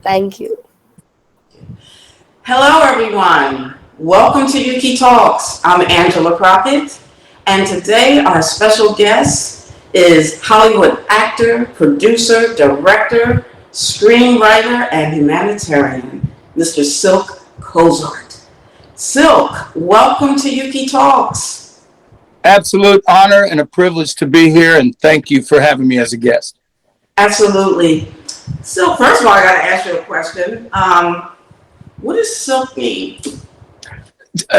Thank you. Hello, everyone. Welcome to YUCI Talks. I'm Angela Crockett, and today our special guest is Hollywood actor, producer, director, screenwriter, and humanitarian, Mr. Cylk Cozart. Cylk, welcome to YUCI Talks. Absolute honor and a privilege to be here, and thank you for having me as a guest. Absolutely. So, first of all, I got to ask you a question. What does Cylk mean?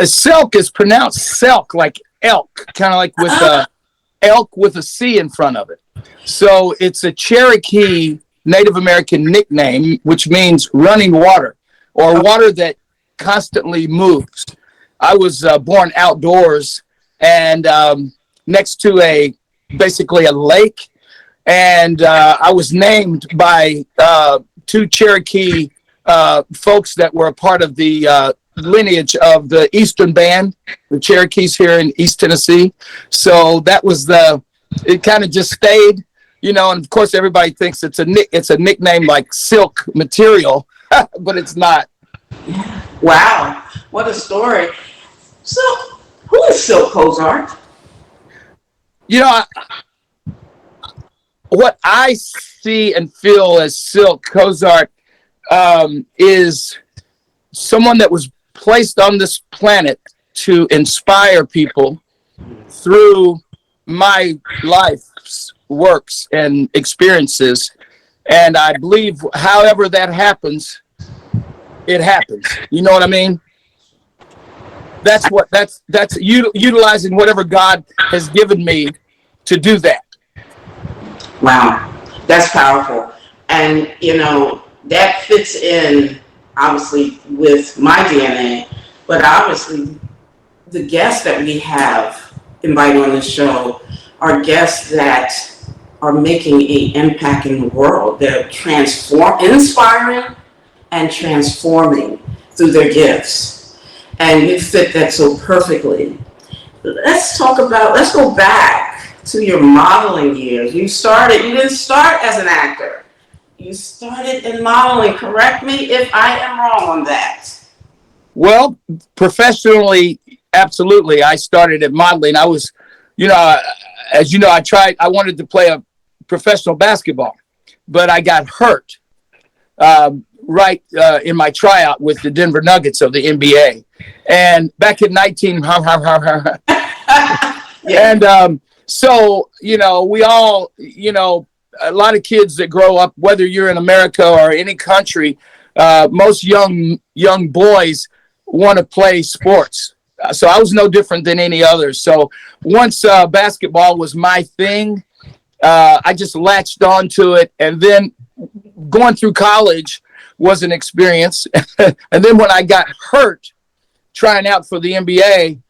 Cylk is pronounced Cylk, like elk, kind of like with elk with a C in front of it. So it's a Cherokee Native American nickname, which means running water or water that constantly moves. I was born outdoors and next to basically a lake, and I was named by two Cherokee folks that were a part of the lineage of the Eastern Band, the Cherokees here in East Tennessee. So that was it kind of just stayed, and of course everybody thinks it's a nickname like silk material, but it's not. Wow, what a story. So, who is Cylk Cozart? What I see and feel as Cylk Cozart is someone that was placed on this planet to inspire people through my life's works and experiences. And I believe however that happens, it happens. You know what I mean? That's utilizing whatever God has given me to do that. Wow, that's powerful. And, that fits in, obviously, with my DNA, but obviously, the guests that we have invited on the show are guests that are making an impact in the world. They're inspiring and transforming through their gifts. And you fit that so perfectly. Let's go back to your modeling years. You didn't start as an actor. You started in modeling. Correct me if I am wrong on that. Well, professionally, absolutely. I started at modeling. I was, as you know, I wanted to play a professional basketball, but I got hurt right in my tryout with the Denver Nuggets of the NBA. And back in 19, and so, we all, a lot of kids that grow up, whether you're in America or any country, most young boys want to play sports. So I was no different than any other. So once basketball was my thing, I just latched onto it. And then going through college was an experience. And then when I got hurt trying out for the NBA,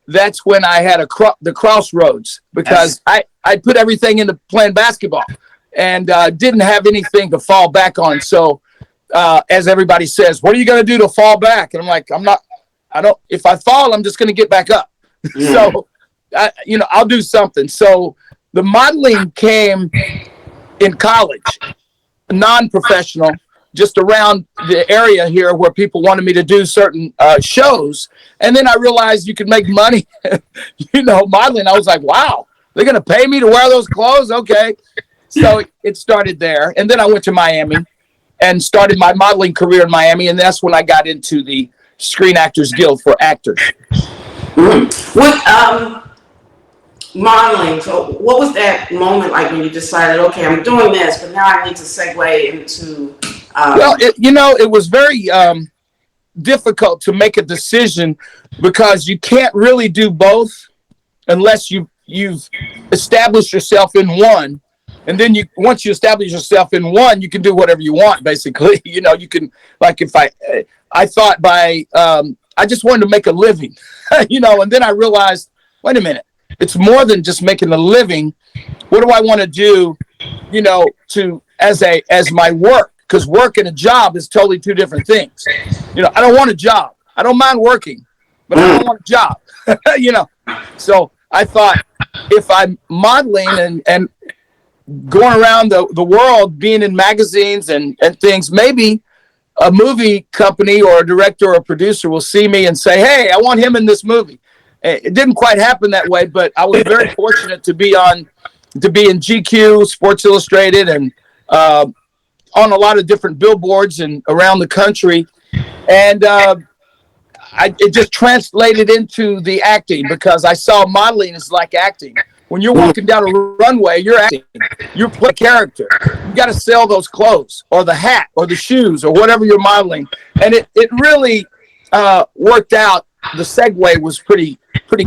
that's when I had the crossroads, because I put everything into playing basketball and didn't have anything to fall back on. So as everybody says, what are you going to do to fall back? And I'm like, if I fall, I'm just going to get back up. So, I'll do something. So the modeling came in college, non-professional, just around the area here where people wanted me to do certain shows. And then I realized you could make money, modeling. I was like, wow, they're going to pay me to wear those clothes? Okay. So it started there. And then I went to Miami and started my modeling career in Miami. And that's when I got into the Screen Actors Guild for actors. What modeling? So what was that moment like when you decided, okay, I'm doing this, but now I need to segue into... it was very difficult to make a decision, because you can't really do both unless you've established yourself in one. And then once you establish yourself in one, you can do whatever you want, basically. You can, like, if I thought I just wanted to make a living, and then I realized, wait a minute, it's more than just making a living. What do I want to do, as my work? Because work and a job is totally two different things. I don't want a job. I don't mind working, but I don't want a job, So I thought, if I'm modeling and going around the world, being in magazines and things, maybe a movie company or a director or a producer will see me and say, "Hey, I want him in this movie." It didn't quite happen that way, but I was very fortunate to be in GQ, Sports Illustrated, and on a lot of different billboards and around the country. And it just translated into the acting, because I saw modeling is like acting. When you're walking down a runway, you're acting. You're playing a character. You got to sell those clothes or the hat or the shoes or whatever you're modeling. And it really worked out. The segue was pretty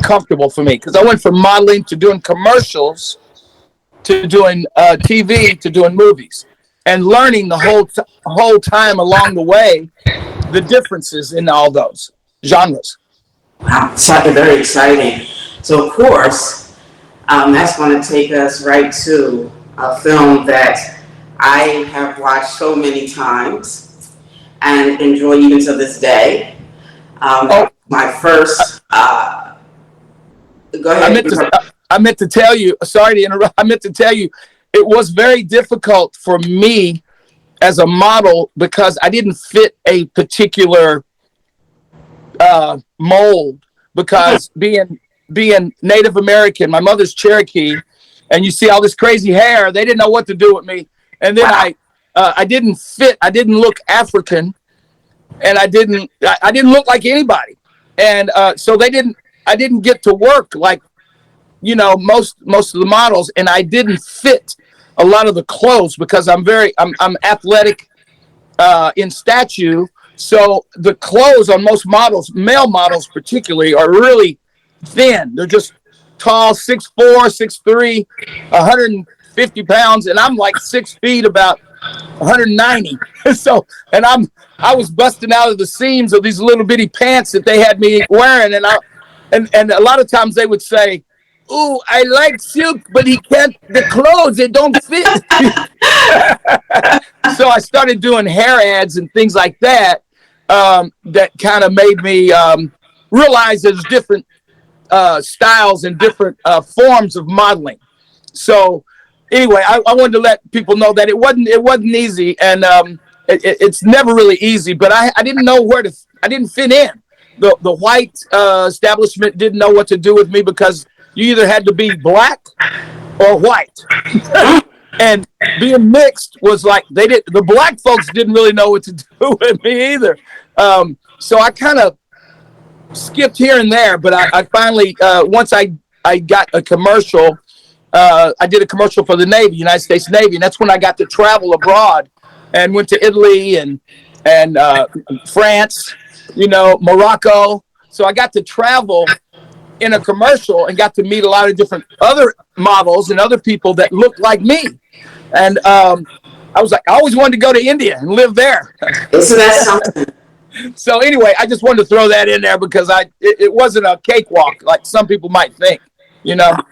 comfortable for me, because I went from modeling to doing commercials to doing TV to doing movies, and learning the whole time along the way the differences in all those genres. Wow, very exciting. So, of course, that's going to take us right to a film that I have watched so many times and enjoy even to this day. My first. Go ahead. I meant to tell you. Sorry to interrupt. I meant to tell you, it was very difficult for me as a model, because I didn't fit a particular mold, because being Native American, my mother's Cherokee, and you see all this crazy hair, they didn't know what to do with me. And then I didn't fit. I didn't look African, and I didn't look like anybody. And so I didn't get to work like, most of the models, and I didn't fit a lot of the clothes, because I'm athletic in stature. So the clothes on most models, male models particularly, are really thin. They're just tall, 6'4", 6'3", 150 pounds, and I'm like 6 feet, about 190. So, and I was busting out of the seams of these little bitty pants that they had me wearing, and a lot of times they would say, "Ooh, I like Cylk, but the clothes, they don't fit." So I started doing hair ads and things like that, that kind of made me realize there's different styles and different forms of modeling. So anyway, I wanted to let people know that it wasn't easy, and it's never really easy, but I didn't know I didn't fit in. The white establishment didn't know what to do with me, because you either had to be black or white. And being mixed was like, the black folks didn't really know what to do with me either. So I kind of skipped here and there, but I finally, once I got a commercial, I did a commercial for the Navy, United States Navy, and that's when I got to travel abroad and went to Italy and France, Morocco. So I got to travel in a commercial and got to meet a lot of different other models and other people that looked like me. And I was like, I always wanted to go to India and live there. Isn't that something? So anyway, I just wanted to throw that in there, because it wasn't a cakewalk like some people might think, Well,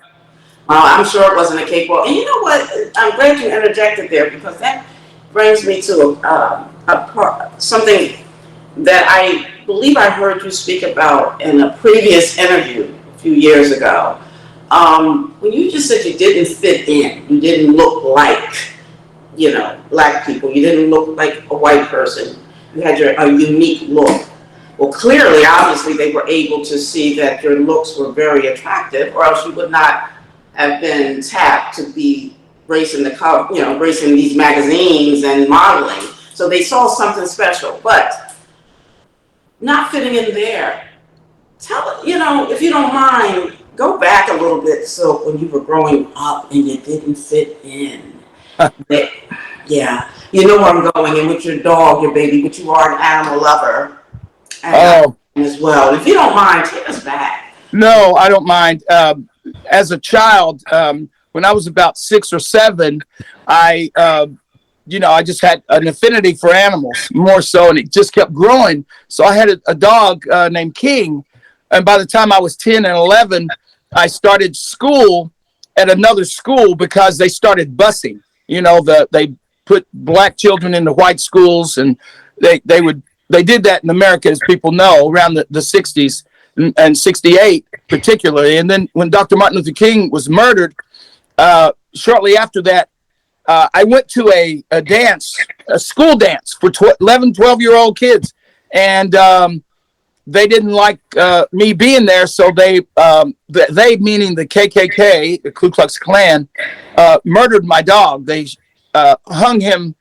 I'm sure it wasn't a cakewalk. And you know what? I'm glad you interjected there, because that brings me to something that I believe I heard you speak about in a previous interview a few years ago. When you just said you didn't fit in, you didn't look like, black people, you didn't look like a white person, you had a unique look. Well, clearly, obviously, they were able to see that your looks were very attractive, or else you would not have been tapped to be gracing gracing these magazines and modeling. So they saw something special, but not fitting in there. If you don't mind, go back a little bit. So when you were growing up and you didn't fit in, yeah, you know where I'm going. And with your dog, your baby, but you are an animal lover, as well. If you don't mind, take us back. No, I don't mind. As a child, when I was about 6 or 7, I just had an affinity for animals more so, and it just kept growing. So I had a dog named King, and by the time I was 10 and 11, I started school at another school, because they started busing. They put black children into white schools, and they did that in America, as people know, around the 60s and 68 particularly. And then when Dr. Martin Luther King was murdered, shortly after that, I went to a dance, a school dance for 11, 12-year-old kids. And they didn't like me being there. So they meaning the KKK, the Ku Klux Klan, murdered my dog. They hung him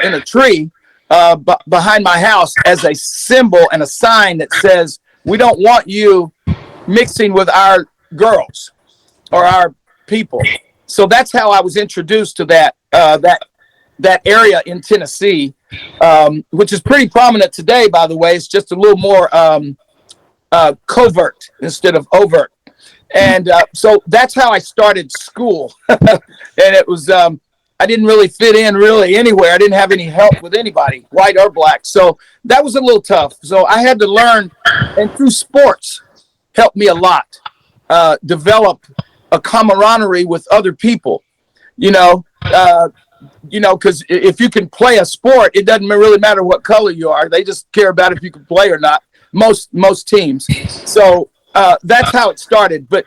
in a tree behind my house as a symbol and a sign that says, we don't want you mixing with our girls or our people. So that's how I was introduced to that area in Tennessee, which is pretty prominent today, by the way. It's just a little more covert instead of overt. And so that's how I started school. And it was, I didn't really fit in really anywhere. I didn't have any help with anybody, white or black. So that was a little tough. So I had to learn, and through sports helped me a lot, develop a camaraderie with other people, because if you can play a sport, it doesn't really matter what color you are. They just care about if you can play or not. Most teams. So that's how it started. But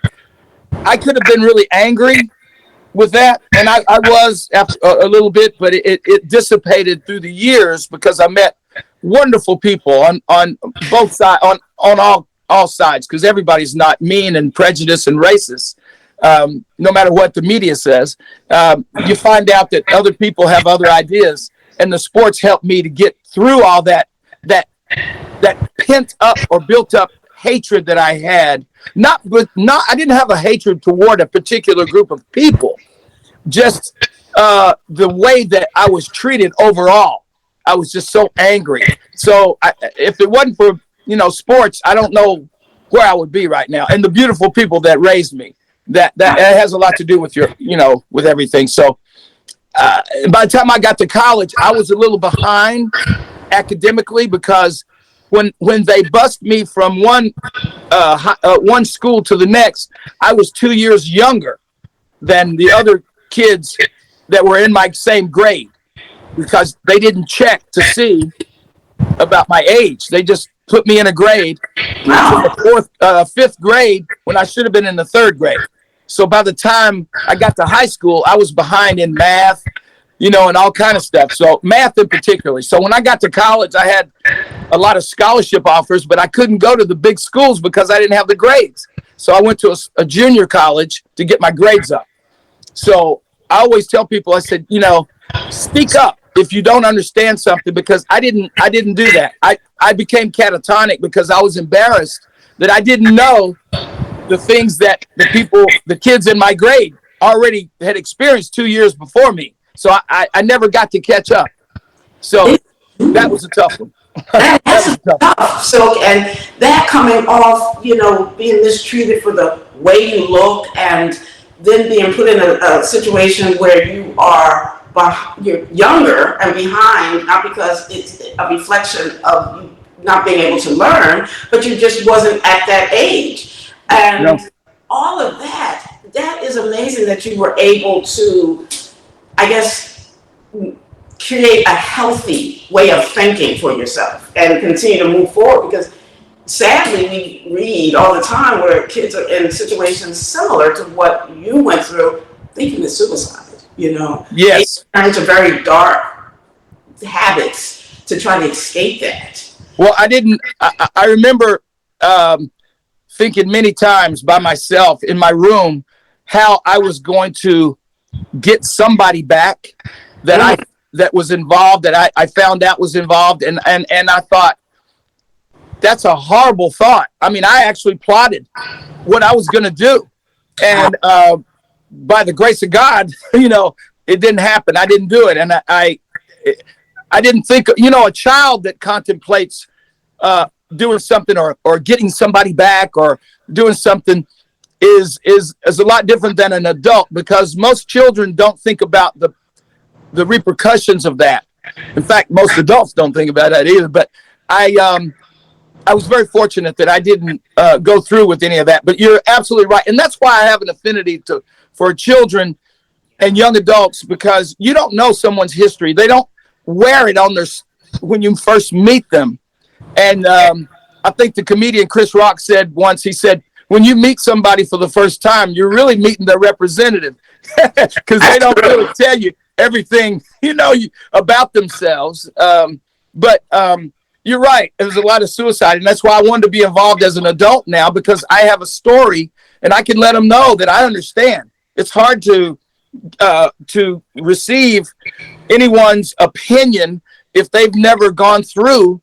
I could have been really angry with that, and I was after a little bit, but it dissipated through the years because I met wonderful people on both sides, on all sides, because everybody's not mean and prejudiced and racist. No matter what the media says, you find out that other people have other ideas, and the sports helped me to get through all that pent up or built up hatred that I had. I didn't have a hatred toward a particular group of people, just the way that I was treated overall. I was just so angry. So if it wasn't for sports, I don't know where I would be right now. And the beautiful people that raised me. That has a lot to do with with everything. So by the time I got to college, I was a little behind academically because when they bused me from one school to the next, I was 2 years younger than the other kids that were in my same grade because they didn't check to see about my age. They just put me in a grade, the fifth grade, when I should have been in the third grade. So by the time I got to high school, I was behind in math, and all kind of stuff. So math in particular. So when I got to college, I had a lot of scholarship offers, but I couldn't go to the big schools because I didn't have the grades. So I went to a junior college to get my grades up. So I always tell people, I said, speak up if you don't understand something, because I didn't do that. I became catatonic because I was embarrassed that I didn't know the things that the kids in my grade already had experienced 2 years before me. So I never got to catch up. So that was a tough one. That's tough. So, and that coming off, being mistreated for the way you look, and then being put in a situation where you're younger and behind, not because it's a reflection of you not being able to learn, but you just wasn't at that age. And all of that is amazing that you were able to, I guess, create a healthy way of thinking for yourself and continue to move forward, because sadly we read all the time where kids are in situations similar to what you went through, they commit suicide, Yes. They turn into very dark habits to try to escape that. Well, I remember thinking many times by myself in my room how I was going to get somebody back that was involved, that I found out was involved. And I thought, that's a horrible thought. I mean, I actually plotted what I was going to do. And by the grace of God, it didn't happen. I didn't do it. And I didn't think, a child that contemplates doing something or getting somebody back or doing something is a lot different than an adult, because most children don't think about the repercussions of that. In fact, most adults don't think about that either. But I was very fortunate that I didn't go through with any of that. But you're absolutely right. And that's why I have an affinity for children and young adults, because you don't know someone's history. They don't wear it on when you first meet them. And I think the comedian Chris Rock said once, he said, when you meet somebody for the first time, you're really meeting their representative, because they don't really tell you. everything, about themselves. But you're right. There's a lot of suicide. And that's why I wanted to be involved as an adult now, because I have a story and I can let them know that I understand. It's hard to receive anyone's opinion if they've never gone through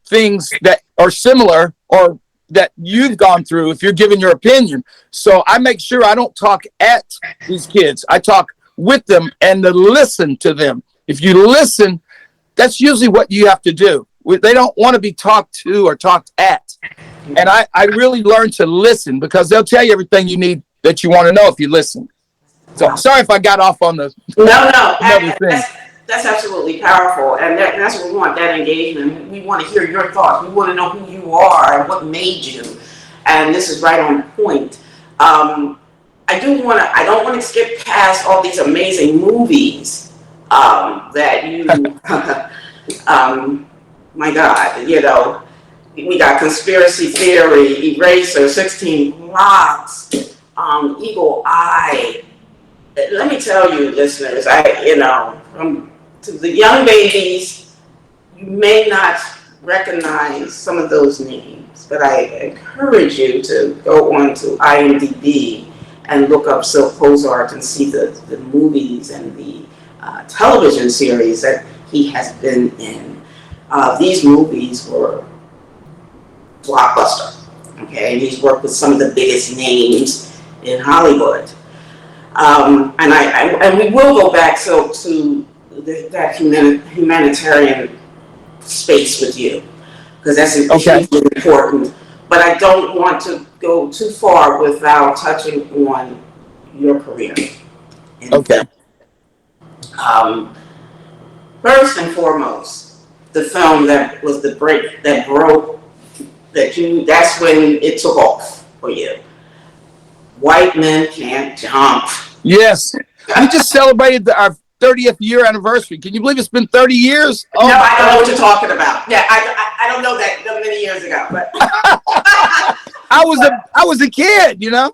things that are similar or that you've gone through, if you're giving your opinion. So I make sure I don't talk at these kids. I talk with them and to listen to them. If you listen, that's usually what you have to do. They don't want to be talked to or talked at. And I really learned to listen, because they'll tell you everything you need that you want to know if you listen. So sorry if I got off on the another thing. That's absolutely powerful, and that's what we want, that engagement. We want to hear your thoughts. We want to know who you are and what made you, and this is right on point. I don't want to skip past all these amazing movies that you, my God, we got Conspiracy Theory, Eraser, 16 Blocks, Eagle Eye. Let me tell you, listeners, to the young babies, you may not recognize some of those names, but I encourage you to go on to IMDb and look up Cylk Cozart and see the movies and the television series that he has been in. These movies were blockbuster, okay? And he's worked with some of the biggest names in Hollywood. And we will go back to that humanitarian space with you, because that's extremely important. But I don't want to go too far without touching on your career. Okay. First and foremost, the film that was the break that broke that's when it took off for you. White Men Can't Jump. Yes. We just celebrated our 30th year anniversary. Can you believe it's been 30 years? Oh, no, I don't know what you're talking about. Yeah, I don't know that many years ago, but I was a kid, Yeah,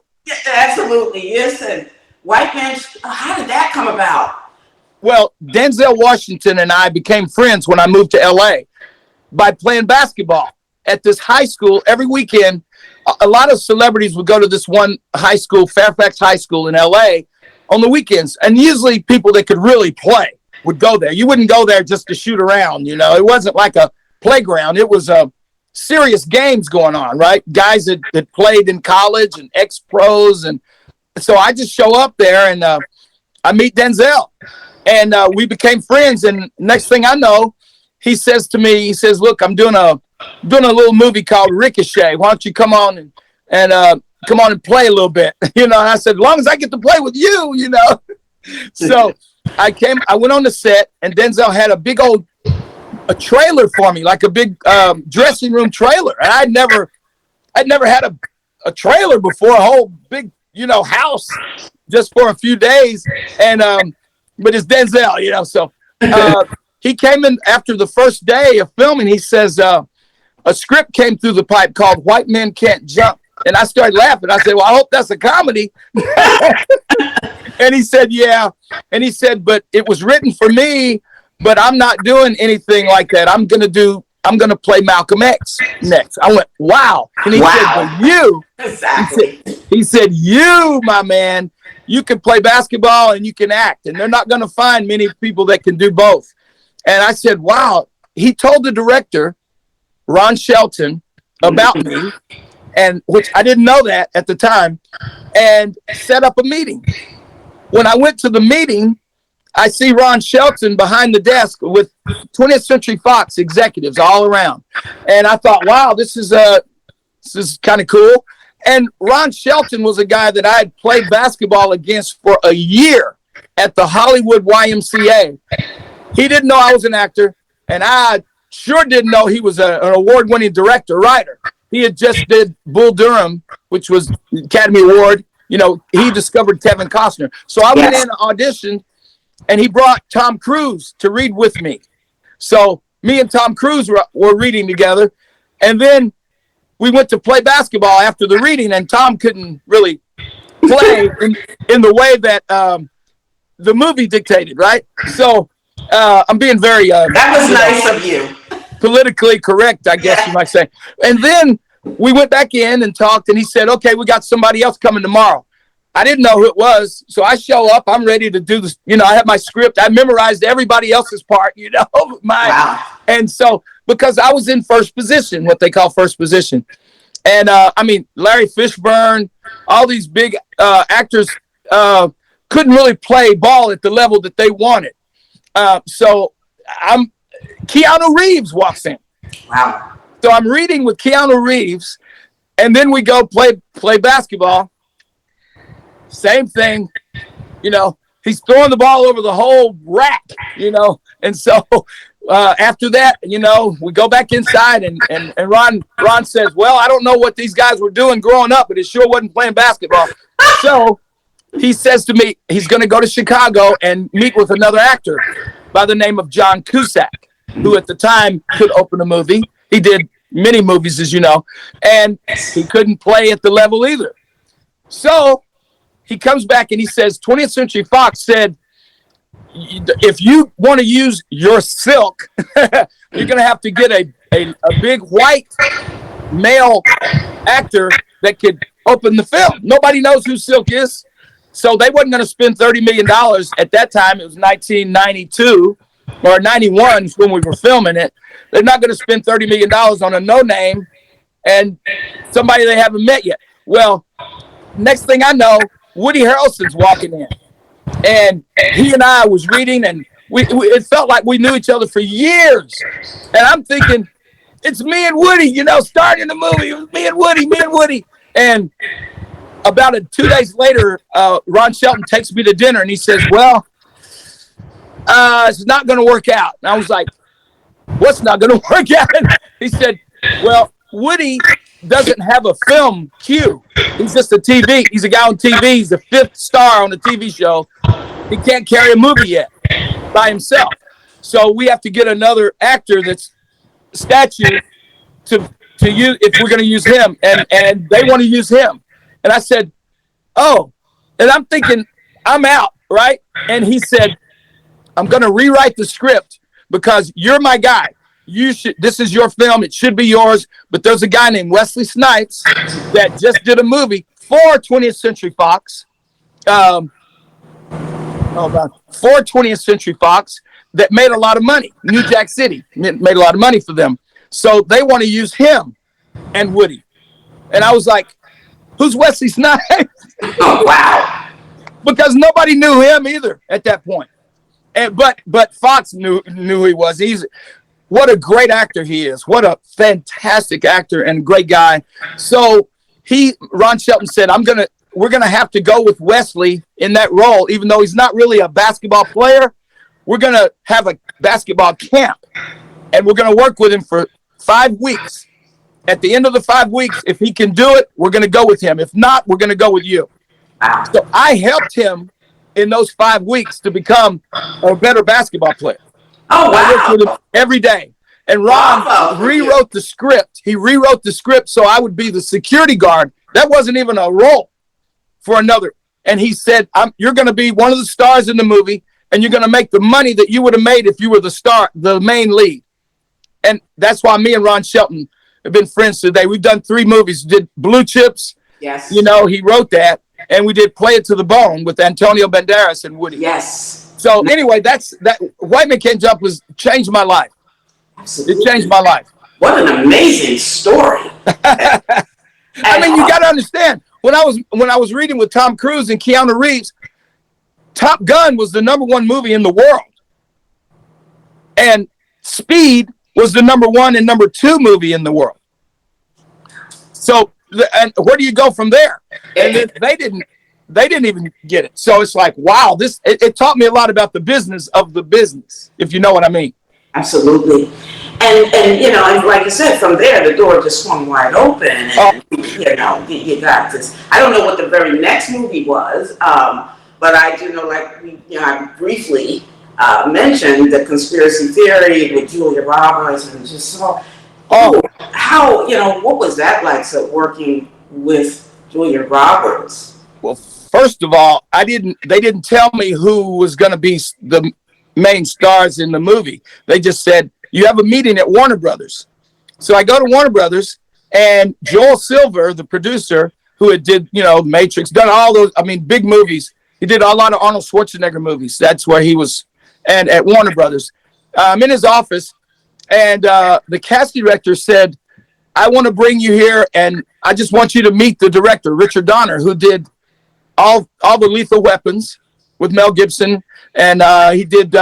absolutely. Listen, White Men, how did that come about? Well, Denzel Washington and I became friends when I moved to LA by playing basketball at this high school every weekend. A lot of celebrities would go to this one high school, Fairfax High School in LA, on the weekends. And usually people that could really play would go there. You wouldn't go there just to shoot around, It wasn't like a playground. It was serious games going on, right? Guys that played in college and ex-pros. And so I just show up there and I meet Denzel. And we became friends. And next thing I know, he says to me, look, I'm doing a little movie called Ricochet. Why don't you come on and play a little bit? And I said, as long as I get to play with you, So I went on the set, and Denzel had a trailer for me, like a big dressing room trailer. And I'd never had a trailer before, a whole big, house just for a few days. And but it's Denzel, so he came in after the first day of filming. He says, a script came through the pipe called White Men Can't Jump. And I started laughing. I said, well, I hope that's a comedy. And he said, yeah. And he said, but it was written for me, but I'm not doing anything like that. I'm going to play Malcolm X next. I went, wow. And he said, well, you. Exactly. He said, you, my man, you can play basketball and you can act. And they're not going to find many people that can do both. And I said, wow. He told the director, Ron Shelton, about me, and which I didn't know that at the time, and set up a meeting. When I went to the meeting, I see Ron Shelton behind the desk with 20th Century Fox executives all around. And I thought, wow, this is kind of cool. And Ron Shelton was a guy that I had played basketball against for a year at the Hollywood YMCA. He didn't know I was an actor, and I sure didn't know he was an award-winning writer. He had just did Bull Durham, which was Academy Award. He discovered Kevin Costner. So I went in, auditioned, and he brought Tom Cruise to read with me. So me and Tom Cruise were reading together. And then we went to play basketball after the reading, and Tom couldn't really play in the way that the movie dictated, right? So I'm being very that was nice of you. Politically correct, I guess you might say. And then we went back in and talked, and he said, okay, we got somebody else coming tomorrow. I didn't know who it was, so I show up. I'm ready to do this. You know, I have my script. I memorized everybody else's part, you know. Wow. And so, because I was in first position, what they call first position. And, I mean, Larry Fishburne, all these big actors couldn't really play ball at the level that they wanted. So Keanu Reeves walks in. Wow. So I'm reading with Keanu Reeves, and then we go play basketball. Same thing, you know, he's throwing the ball over the whole rack, you know. And so after that, you know, we go back inside, and Ron says, well, I don't know what these guys were doing growing up, but it sure wasn't playing basketball. So he says to me, he's going to go to Chicago and meet with another actor by the name of John Cusack, who at the time could open a movie. He did many movies, as you know, and he couldn't play at the level either. So he comes back and he says, 20th Century Fox said, if you want to use your Cylk, you're going to have to get a big white male actor that could open the film. Nobody knows who Cylk is. So they wasn't going to spend $30 million at that time. It was 1992 or 91 when we were filming it. They're not going to spend $30 million on a no-name and somebody they haven't met yet. Well, next thing I know, Woody Harrelson's walking in. And he and I was reading, and it felt like we knew each other for years. And I'm thinking, it's me and Woody, you know, starting in the movie. It was me and Woody. And about 2 days later, Ron Shelton takes me to dinner, and he says, well, it's not going to work out. And I was like, what's not going to work out? He said, well, Woody doesn't have a film cue. He's just a TV. He's a guy on TV. He's the fifth star on a TV show. He can't carry a movie yet by himself. So we have to get another actor that's statue to use if we're going to use him. And they want to use him. And I said, oh. And I'm thinking, I'm out, right? And he said, I'm going to rewrite the script because you're my guy. This is your film. It should be yours. But there's a guy named Wesley Snipes that just did a movie for 20th Century Fox. For 20th Century Fox that made a lot of money. New Jack City made a lot of money for them. So they want to use him and Woody. And I was like, who's Wesley Snipes? Oh, wow. Because nobody knew him either at that point. But Fox knew who he was. What a great actor he is. What a fantastic actor and great guy. So Ron Shelton said, we're gonna have to go with Wesley in that role, even though he's not really a basketball player. We're gonna have a basketball camp, and we're gonna work with him for 5 weeks. At the end of the 5 weeks, if he can do it, we're gonna go with him. If not, we're gonna go with you. Wow. So I helped him in those 5 weeks to become a better basketball player. Oh, wow. I worked with him every day. And Ron rewrote the script. He rewrote the script so I would be the security guard. That wasn't even a role for another. And he said, you're going to be one of the stars in the movie, and you're going to make the money that you would have made if you were the main lead. And that's why me and Ron Shelton have been friends today. We've done 3 movies. Did Blue Chips. Yes. You know, he wrote that. And we did Play It to the Bone with Antonio Banderas and Woody. Yes. So anyway, that White Man Can't Jump changed my life. Absolutely. It changed my life. What an amazing story. I mean, you got to understand, when I was reading with Tom Cruise and Keanu Reeves, Top Gun was the #1 movie in the world. And Speed was the #1 and #2 movie in the world. So, and where do you go from there? And they didn't even get it. So it's like, wow, it taught me a lot about the business of the business, if you know what I mean. Absolutely. And you know, and like you said, from there, the door just swung wide open. And, you know, you got this. I don't know what the very next movie was, but I do know, like, I briefly mentioned the conspiracy theory with Julia Roberts, and just saw, how, you know, what was that like, so working with Julia Roberts? Well, first of all, they didn't tell me who was going to be the main stars in the movie. They just said, you have a meeting at Warner Brothers. So I go to Warner Brothers, and Joel Silver, the producer, who had did, Matrix, done all those, big movies. He did a lot of Arnold Schwarzenegger movies. That's where he was. And at Warner Brothers, I'm in his office, and the casting director said, I want to bring you here, and I just want you to meet the director, Richard Donner, who did all the Lethal Weapons with Mel Gibson. And he did,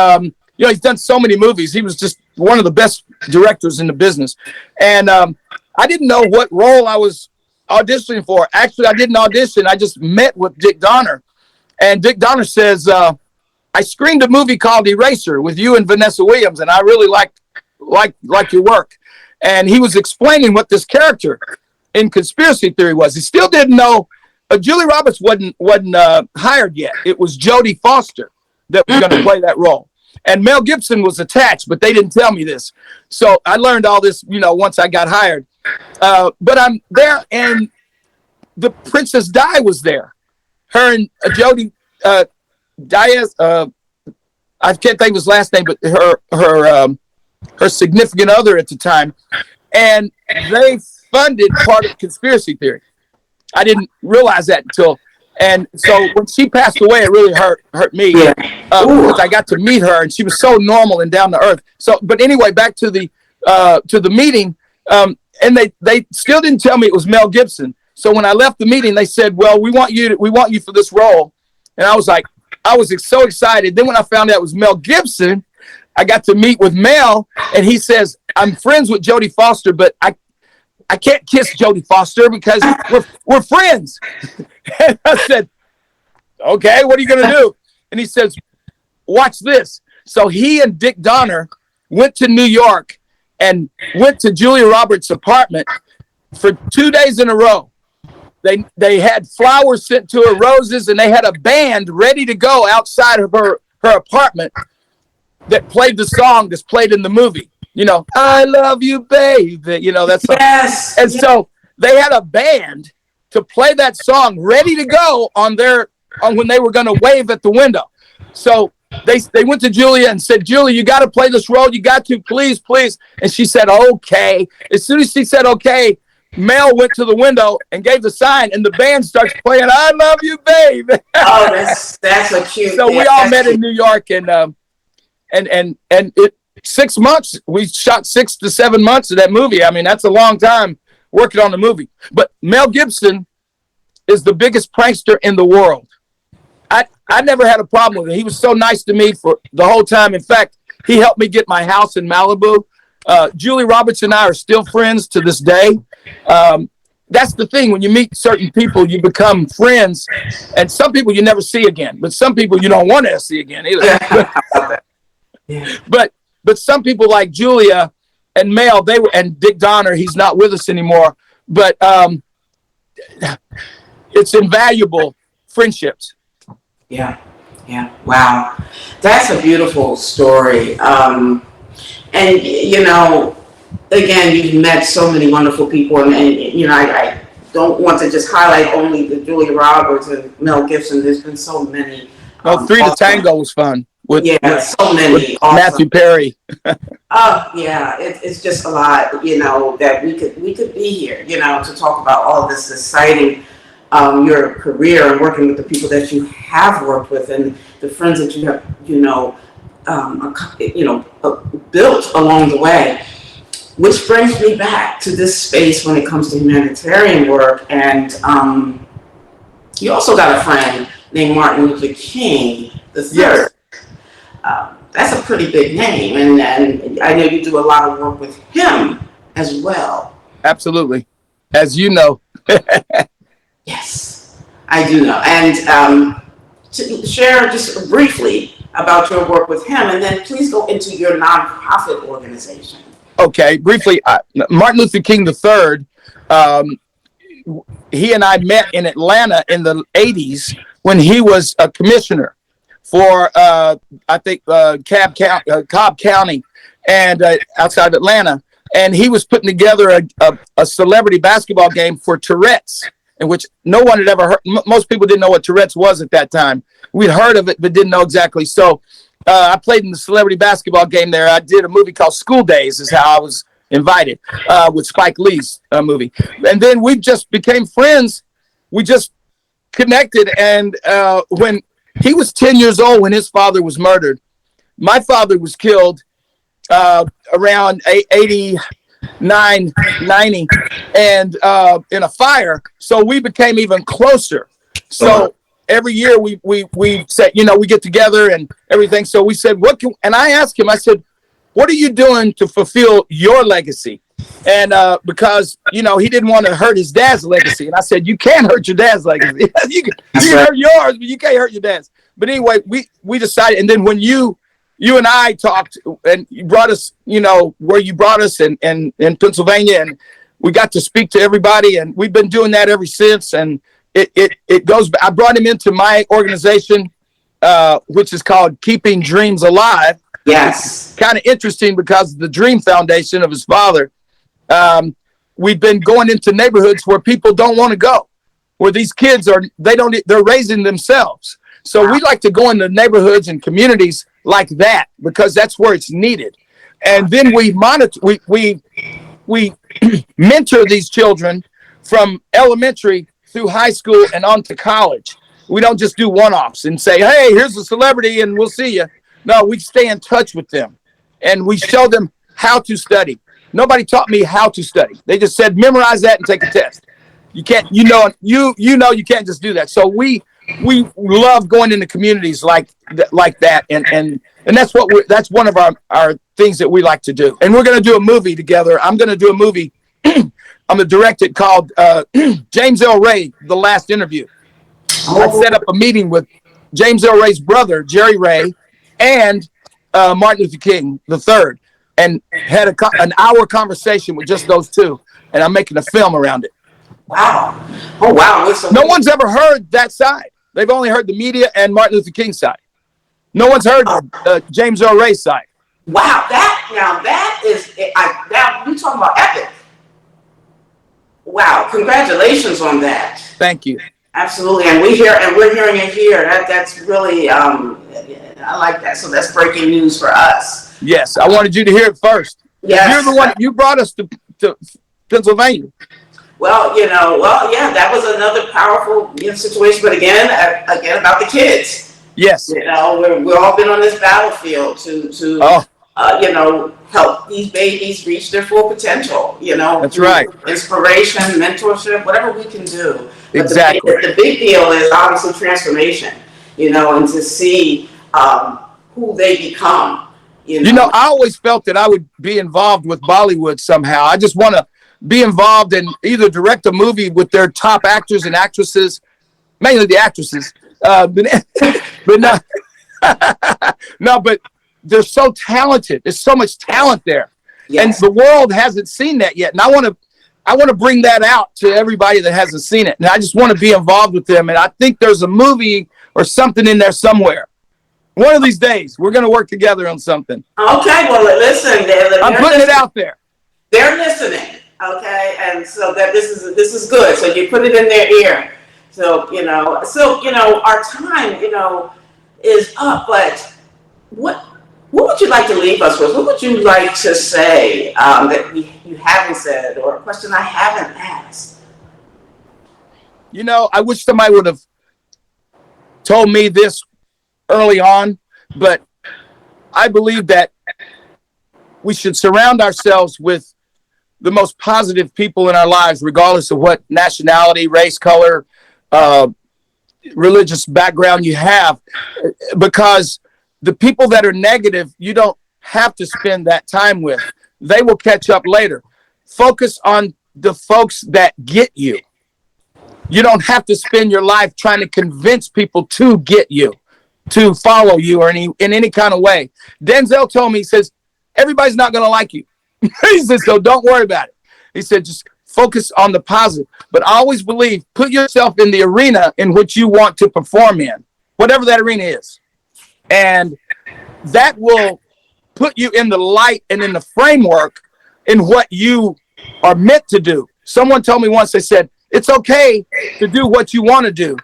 he's done so many movies. He was just one of the best directors in the business. And I didn't know what role I was auditioning for. Actually, I didn't audition. I just met with Dick Donner. And Dick Donner says, I screened a movie called Eraser with you and Vanessa Williams, and I really like your work. And he was explaining what this character in Conspiracy Theory was. He still didn't know. Julia Roberts wasn't hired yet. It was Jodie Foster that was going to play that role. And Mel Gibson was attached, but they didn't tell me this. So I learned all this, once I got hired. But I'm there, and the Princess Di was there. Her and Jodie Diaz, I can't think of his last name, but her significant other at the time, and they funded part of Conspiracy Theory. I didn't realize that until, and so when she passed away, it really hurt me because I got to meet her, and she was so normal and down to earth. So, but anyway, back to the meeting, and they still didn't tell me it was Mel Gibson. So when I left the meeting, they said, "Well, we want you for this role," and I was so excited. Then when I found out it was Mel Gibson, I got to meet with Mel, and he says, I'm friends with Jodie Foster, but I can't kiss Jodie Foster because we're friends. And I said, okay, what are you going to do? And he says, watch this. So he and Dick Donner went to New York and went to Julia Roberts' apartment for 2 days in a row. They had flowers sent to her, roses, and they had a band ready to go outside of her apartment that played the song that's played in the movie. I love you, baby. That song. Yes. And so they had a band to play that song ready to go on when they were going to wave at the window. So they went to Julia and said, Julia, you got to play this role. You got to, please, please. And she said, okay. As soon as she said, okay, Mel went to the window and gave the sign, and the band starts playing I Love You, Babe. Oh, that's a cute. So we all met in New York, and it 6 months. We shot 6 to 7 months of that movie. That's a long time working on the movie. But Mel Gibson is the biggest prankster in the world. I never had a problem with him. He was so nice to me for the whole time. In fact, he helped me get my house in Malibu. Julie Roberts and I are still friends to this day. That's the thing. When you meet certain people, you become friends. And some people you never see again. But some people you don't want to see again either. Yeah. But some people like Julia and Mel, and Dick Donner, he's not with us anymore. But it's invaluable friendships. Yeah. Wow. That's a beautiful story. And, again, you've met so many wonderful people. And I don't want to just highlight only the Julia Roberts and Mel Gibson. There's been so many. Three to Tango was fun. So many. Awesome. Matthew Perry. Yeah, it's just a lot, that we could be here, to talk about all this exciting, your career and working with the people that you have worked with and the friends that you have, built along the way. Which brings me back to this space when it comes to humanitarian work. And you also got a friend named Martin Luther King III. Yes. That's a pretty big name, and I know you do a lot of work with him as well. Absolutely. As you know. Yes, I do know. And to share just briefly about your work with him, and then please go into your nonprofit organization. Okay, briefly, Martin Luther King III, he and I met in Atlanta in the 80s when he was a commissioner for, Cobb County and outside Atlanta. And he was putting together a celebrity basketball game for Tourette's. in which no one had ever heard. Most people didn't know what Tourette's was at that time. We'd heard of it, but didn't know exactly. So I played in the celebrity basketball game there. I did a movie called School Days is how I was invited with Spike Lee's movie. And then we just became friends. We just connected. And when he was 10 years old, when his father was murdered, my father was killed around 89, 90, and in a fire. So we became even closer. So every year we said, you know, we get together and everything. So we said, and I asked him, I said, what are you doing to fulfill your legacy? And because, you know, he didn't want to hurt his dad's legacy. And I said, you can't hurt your dad's legacy. you can hurt yours, but you can't hurt your dad's. But anyway, we decided. And then when you and I talked and you brought us, you know, where you brought us in Pennsylvania, and we got to speak to everybody, and we've been doing that ever since. And it goes, I brought him into my organization, which is called Keeping Dreams Alive. Yes. Kind of interesting because the Dream Foundation of his father, we've been going into neighborhoods where people don't want to go, where these kids they're raising themselves. So we like to go into neighborhoods and communities like that because that's where it's needed. And then we mentor these children from elementary through high school and on to college. We don't just do one-offs and say, hey, here's a celebrity and we'll see you. No, we stay in touch with them and we show them how to study. Nobody taught me how to study. They just said, memorize that and take a test. You can't, you know, you can't just do that. So we love going into communities like that. And that's that's one of our things that we like to do. And we're going to do a movie together. I'm going to do a movie. I'm going to direct it called James L. Ray, The Last Interview. I set up a meeting with James L. Ray's brother, Jerry Ray, and Martin Luther King III, and had an hour conversation with just those two. And I'm making a film around it. Wow. Oh, wow. No one's ever heard that side. They've only heard the media and Martin Luther King side. No one's heard James Earl Ray's side. Wow. That is, now you talking about epic. Wow. Congratulations on that. Thank you. Absolutely. And we're hearing it here. That's really, I like that. So that's breaking news for us. Yes. I wanted you to hear it first. Yes. You're the one, you brought us to Pennsylvania. Well, yeah, that was another powerful situation. But again, about the kids. Yes. You know, we've all been on this battlefield to help these babies reach their full potential. You know, that's right. Inspiration, mentorship, whatever we can do. But exactly. The big deal is obviously transformation. You know, and to see who they become. You know, I always felt that I would be involved with Bollywood somehow. I just want to be involved and either direct a movie with their top actors and actresses, mainly the actresses, but but they're so talented. There's so much talent there. Yes. And the world hasn't seen that yet. And I want to bring that out to everybody that hasn't seen it. And I just want to be involved with them. And I think there's a movie or something in there somewhere. One of these days, we're going to work together on something. Okay, well, listen. I'm putting it out there. They're listening. Okay, and so that this is good. So you put it in their ear. So our time is up. But what would you like to leave us with? What would you like to say that you haven't said, or a question I haven't asked? I wish somebody would have told me this early on, but I believe that we should surround ourselves with the most positive people in our lives, regardless of what nationality, race, color, religious background you have, because the people that are negative, you don't have to spend that time with. They will catch up later. Focus on the folks that get you. You don't have to spend your life trying to convince people to get you, to follow you, or in any kind of way. Denzel told me, he says, everybody's not going to like you. He said, so don't worry about it. He said, just focus on the positive. But I always believe, put yourself in the arena in which you want to perform in, whatever that arena is. And that will put you in the light and in the framework in what you are meant to do. Someone told me once, they said, it's okay to do what you want to do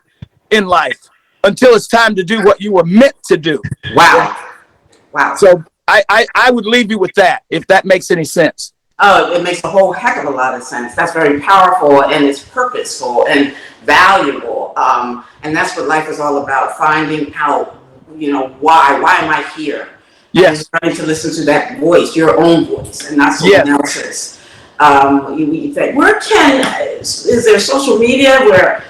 in life until it's time to do what you were meant to do. Wow. Wow. So I would leave you with that, if that makes any sense. Oh, it makes a whole heck of a lot of sense. That's very powerful, and it's purposeful and valuable. And that's what life is all about, finding out, why am I here? Yes. And trying to listen to that voice, your own voice, and not someone else's. Is there social media where,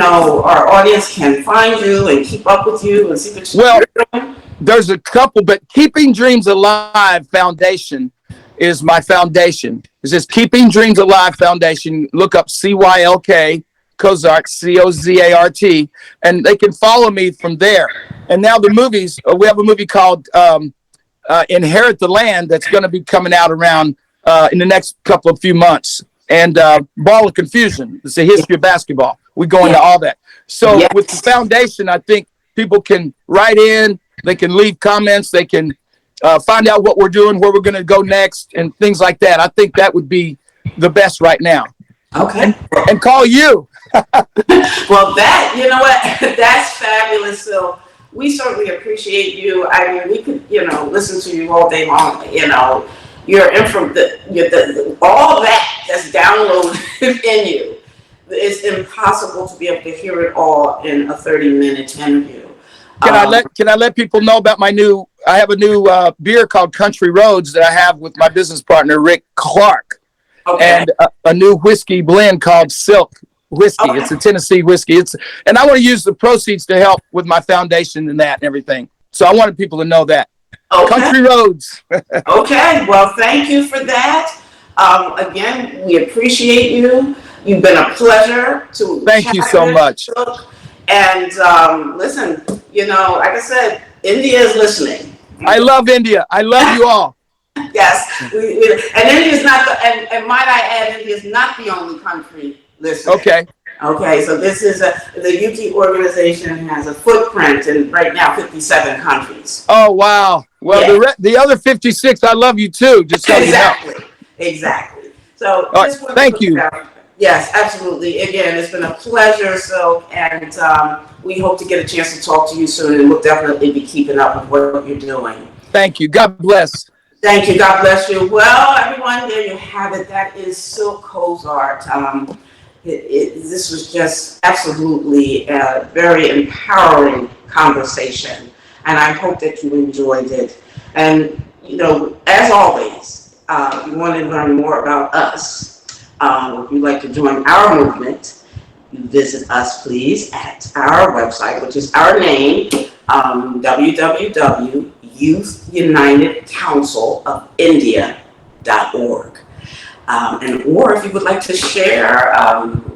our audience can find you and keep up with you and see what you're doing? There's a couple, but Keeping Dreams Alive Foundation is my foundation. It's just Keeping Dreams Alive Foundation. Look up Cylk Cozart, Cozart, and they can follow me from there. And now the movies, we have a movie called Inherit the Land that's going to be coming out around in the next few months. And Ball of Confusion. It's a history of basketball. We go into all that. So with the foundation, I think people can write in, they can leave comments, they can find out what we're doing, where we're going to go next, and things like that. I think that would be the best right now. Okay. And call you. Well, that's fabulous. So we certainly appreciate you. I mean, we could, listen to you all day long. Your info, all that's downloaded in you. It's impossible to be able to hear it all in a 30-minute interview. Can I let people know about I have a new beer called Country Roads that I have with my business partner, Rick Clark. Okay. And a new whiskey blend called Cylk Whiskey. Okay. It's a Tennessee whiskey. And I want to use the proceeds to help with my foundation and that and everything. So I wanted people to know that. Okay. Country Roads. Okay. Well, thank you for that. Again, we appreciate you. You've been a pleasure to Thank you so much. And listen, like I said, India is listening. I love India. I love you all. Yes. And India's not and might I add, India's not the only country listening. Okay. Okay, so this is the YUCI organization has a footprint in right now 57 countries. Oh, wow. Well, the other 56, I love you too. Just so Exactly. So thank you. Yes, absolutely. Again, it's been a pleasure. So, and we hope to get a chance to talk to you soon, and we'll definitely be keeping up with what you're doing. Thank you. God bless. Thank you. God bless you. Well, everyone, there you have it. That is Cylk Cozart. This was just absolutely a very empowering conversation, and I hope that you enjoyed it. And, as always, if you want to learn more about us, if you'd like to join our movement, you visit us, please, at our website, which is our name, www.youthunitedcouncilofindia.org. Or if you would like to share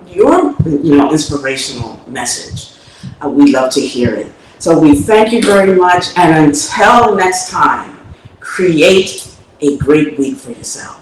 your inspirational message, we'd love to hear it. So we thank you very much, and until next time, create a great week for yourself.